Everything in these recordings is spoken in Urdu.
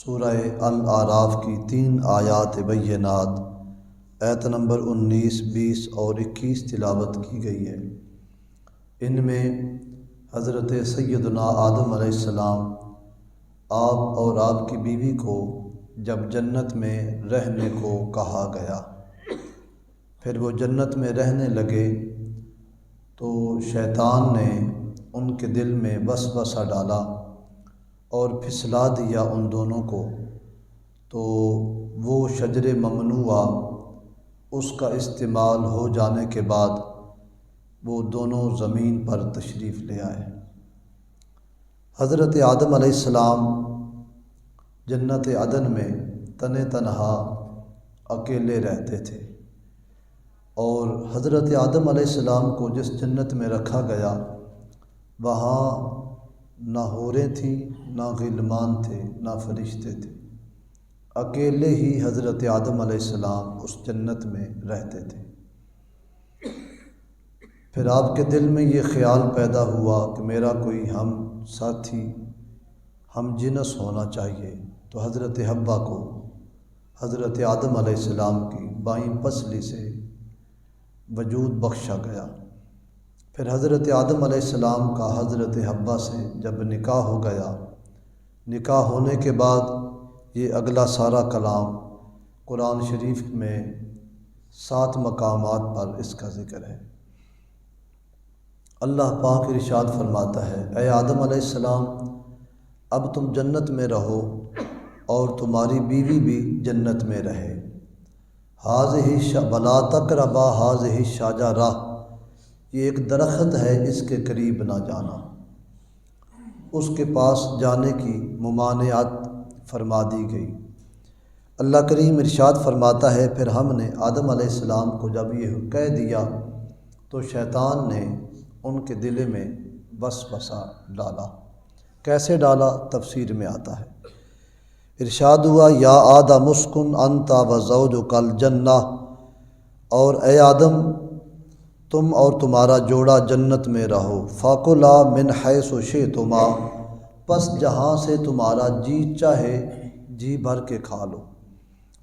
سورہ الاعراف کی 3 آیات بینات آیت نمبر 19، 20 اور 21 تلاوت کی گئی ہے۔ ان میں حضرت سیدنا آدم علیہ السلام آپ اور آپ کی بیوی کو جب جنت میں رہنے کو کہا گیا، پھر وہ جنت میں رہنے لگے تو شیطان نے ان کے دل میں وسوسہ ڈالا اور پھسلا دیا ان دونوں کو، تو وہ شجر ممنوعہ اس کا استعمال ہو جانے کے بعد وہ دونوں زمین پر تشریف لے آئے۔ حضرت آدم علیہ السلام جنت عدن میں تنہا اکیلے رہتے تھے، اور حضرت آدم علیہ السلام کو جس جنت میں رکھا گیا وہاں نہ حوریں تھیں، نہ غلمان تھے، نہ فرشتے تھے، اکیلے ہی حضرت آدم علیہ السلام اس جنت میں رہتے تھے۔ پھر آپ کے دل میں یہ خیال پیدا ہوا کہ میرا کوئی ہم ساتھی، ہم جنس ہونا چاہیے، تو حضرت حوا کو حضرت آدم علیہ السلام کی بائیں پسلی سے وجود بخشا گیا۔ پھر حضرت آدم علیہ السلام کا حضرت حوا سے جب نکاح ہو گیا، نکاح ہونے کے بعد یہ اگلا سارا کلام قرآن شریف میں 7 مقامات پر اس کا ذکر ہے۔ اللہ پاک ارشاد فرماتا ہے، اے آدم علیہ السلام، اب تم جنت میں رہو اور تمہاری بیوی بھی جنت میں رہے۔ وَلَا تَقْرَبَا هَٰذِهِ الشَّجَرَةَ، یہ ایک درخت ہے، اس کے قریب نہ جانا۔ اس کے پاس جانے کی ممانعت فرما دی گئی۔ اللہ کریم ارشاد فرماتا ہے، پھر ہم نے آدم علیہ السلام کو جب یہ کہہ دیا تو شیطان نے ان کے دل میں وسوسہ ڈالا۔ کیسے ڈالا تفسیر میں آتا ہے، ارشاد ہوا، یا آدم اسکن انت وزوجک الجنہ، اور اے آدم تم اور تمہارا جوڑا جنت میں رہو، فَكُلَا مِنْ حَيْثُ شِئْتُمَا، پس جہاں سے تمہارا جی چاہے جی بھر کے کھا لو،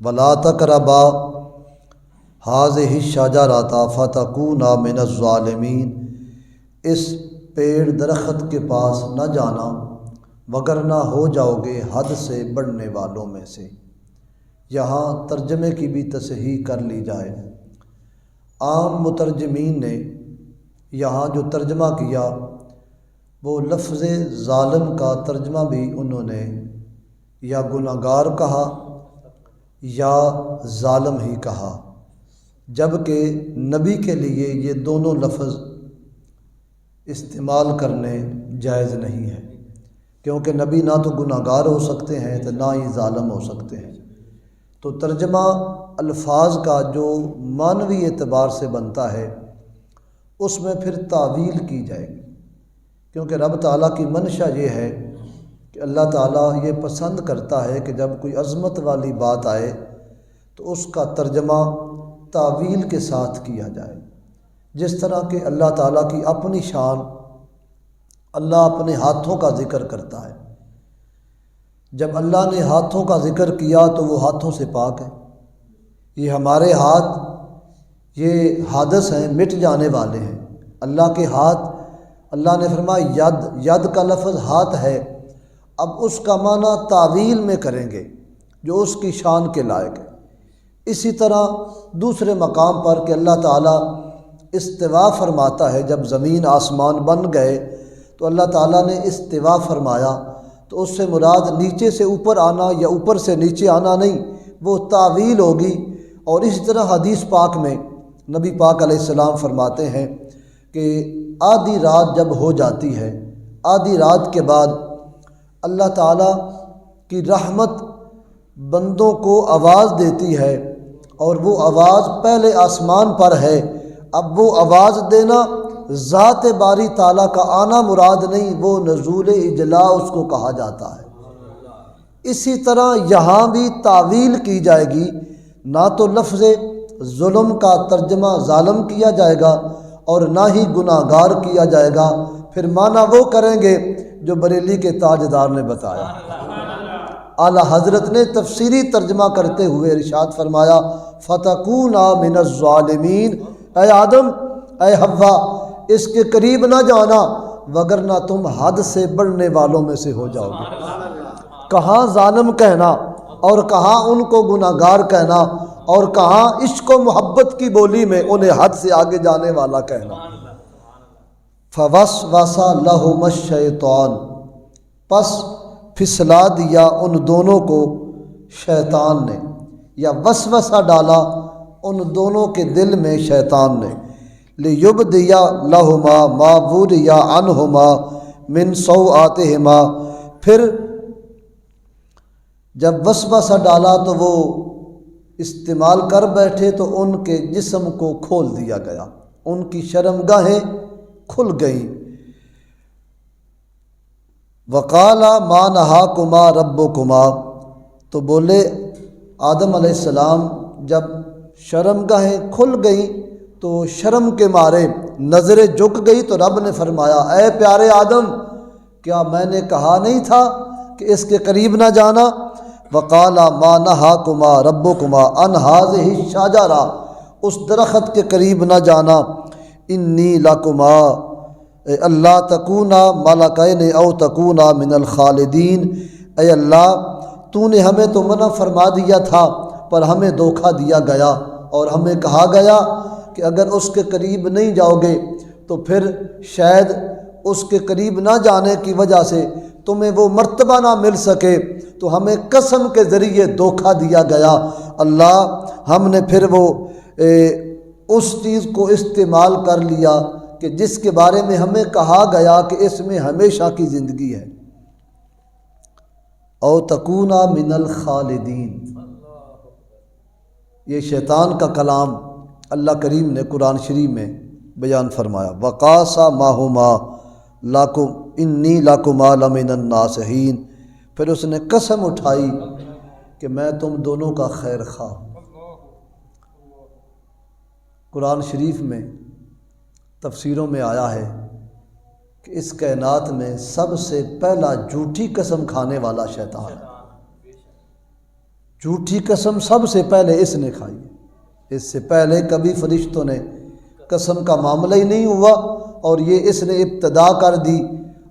وَلَا تَقْرَبَا هَٰذِهِ الشَّجَرَةَ فَتَكُونَا مِنَ الظَّالِمِينَ، اس پیڑ درخت کے پاس نہ جانا وگرنہ ہو جاؤ گے حد سے بڑھنے والوں میں سے۔ یہاں ترجمے کی بھی تصحیح کر لی جائے، عام مترجمین نے یہاں جو ترجمہ کیا وہ لفظ ظالم کا ترجمہ بھی انہوں نے یا گناہگار کہا یا ظالم ہی کہا، جبکہ نبی کے لیے یہ دونوں لفظ استعمال کرنے جائز نہیں ہے، کیونکہ نبی نہ تو گناہگار ہو سکتے ہیں تو نہ ہی ظالم ہو سکتے ہیں۔ تو ترجمہ الفاظ کا جو معنوی اعتبار سے بنتا ہے اس میں پھر تعویل کی جائے گی، کیونکہ رب تعالیٰ کی منشا یہ ہے کہ اللہ تعالیٰ یہ پسند کرتا ہے کہ جب کوئی عظمت والی بات آئے تو اس کا ترجمہ تعویل کے ساتھ کیا جائے، جس طرح کہ اللہ تعالیٰ کی اپنی شان، اللہ اپنے ہاتھوں کا ذکر کرتا ہے۔ جب اللہ نے ہاتھوں کا ذکر کیا تو وہ ہاتھوں سے پاک ہے۔ یہ ہمارے ہاتھ یہ حادث ہیں، مٹ جانے والے ہیں۔ اللہ کے ہاتھ، اللہ نے فرمایا ید کا لفظ ہاتھ ہے، اب اس کا معنی تعویل میں کریں گے جو اس کی شان کے لائق ہے۔ اسی طرح دوسرے مقام پر کہ اللہ تعالیٰ استوا فرماتا ہے، جب زمین آسمان بن گئے تو اللہ تعالیٰ نے استوا فرمایا، تو اس سے مراد نیچے سے اوپر آنا یا اوپر سے نیچے آنا نہیں، وہ تعویل ہوگی۔ اور اسی طرح حدیث پاک میں نبی پاک علیہ السلام فرماتے ہیں کہ آدھی رات جب ہو جاتی ہے، آدھی رات کے بعد اللہ تعالیٰ کی رحمت بندوں کو آواز دیتی ہے، اور وہ آواز پہلے آسمان پر ہے۔ اب وہ آواز دینا ذات باری تعالیٰ کا آنا مراد نہیں، وہ نزول اجلا اس کو کہا جاتا ہے۔ اسی طرح یہاں بھی تعویل کی جائے گی، نہ تو لفظ ظلم کا ترجمہ ظالم کیا جائے گا اور نہ ہی گناہگار کیا جائے گا، پھر معنی وہ کریں گے جو بریلی کے تاجدار نے بتایا۔ اعلیٰ حضرت نے تفسیری ترجمہ کرتے ہوئے ارشاد فرمایا فتکونا من الظالمین، اے آدم اے حوا اس کے قریب نہ جانا وگرنہ تم حد سے بڑھنے والوں میں سے ہو جاؤ گے۔ کہاں ظالم کہنا اور کہاں ان کو گناہگار کہنا اور کہاں عشق و محبت کی بولی میں انہیں حد سے آگے جانے والا کہنا۔ فوسوس لہما الشیطان، پس پھسلا دیا ان دونوں کو شیطان نے، یا وسوسہ ڈالا ان دونوں کے دل میں شیطان نے، لیبدیا لہما ما وریا عنہما من سوآتہما، پھر جب وسوسہ ڈالا تو وہ استعمال کر بیٹھے تو ان کے جسم کو کھول دیا گیا، ان کی شرمگاہیں کھل گئیں۔ وقالا ما نہاکما ربکما، تو بولے آدم علیہ السلام جب شرمگاہیں کھل گئیں تو شرم کے مارے نظریں جھک گئی تو رب نے فرمایا اے پیارے آدم کیا میں نے کہا نہیں تھا کہ اس کے قریب نہ جانا؟ وقالا ما نہاکما ربکما عن ہذہ الشجرہ، اس درخت کے قریب نہ جانا، انی لکما اللہ تکونا ملکین او تکونا من الخالدین، اے اللہ تو نے ہمیں تو منع فرما دیا تھا پر ہمیں دھوکہ دیا گیا اور ہمیں کہا گیا کہ اگر اس کے قریب نہیں جاؤ گے تو پھر شاید اس کے قریب نہ جانے کی وجہ سے تمہیں وہ مرتبہ نہ مل سکے، تو ہمیں قسم کے ذریعے دھوکہ دیا گیا۔ اللہ ہم نے پھر وہ اس چیز کو استعمال کر لیا کہ جس کے بارے میں ہمیں کہا گیا کہ اس میں ہمیشہ کی زندگی ہے، او تکونا من الخالدین۔ یہ شیطان کا کلام اللہ کریم نے قرآن شریف میں بیان فرمایا، وقاسمہما لکم انی لکما لمن الناصحین، پھر اس نے قسم اٹھائی کہ میں تم دونوں کا خیر خواہ ہوں۔ قرآن شریف میں تفسیروں میں آیا ہے کہ اس کائنات میں سب سے پہلا جھوٹی قسم کھانے والا شیطان ہے۔ جھوٹی قسم سب سے پہلے اس نے کھائی، اس سے پہلے کبھی فرشتوں نے قسم کا معاملہ ہی نہیں ہوا اور یہ اس نے ابتدا کر دی۔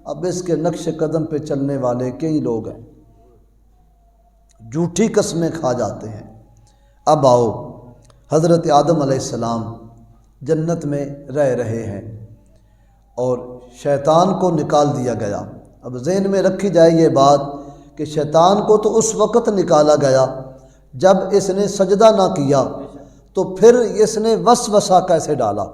اب اس کے نقش قدم پہ چلنے والے کئی لوگ ہیں، جھوٹی قسمیں کھا جاتے ہیں۔ اب آؤ، حضرت آدم علیہ السلام جنت میں رہ رہے ہیں اور شیطان کو نکال دیا گیا۔ اب ذہن میں رکھی جائے یہ بات کہ شیطان کو تو اس وقت نکالا گیا جب اس نے سجدہ نہ کیا، تو پھر اس نے وسوسہ کیسے ڈالا؟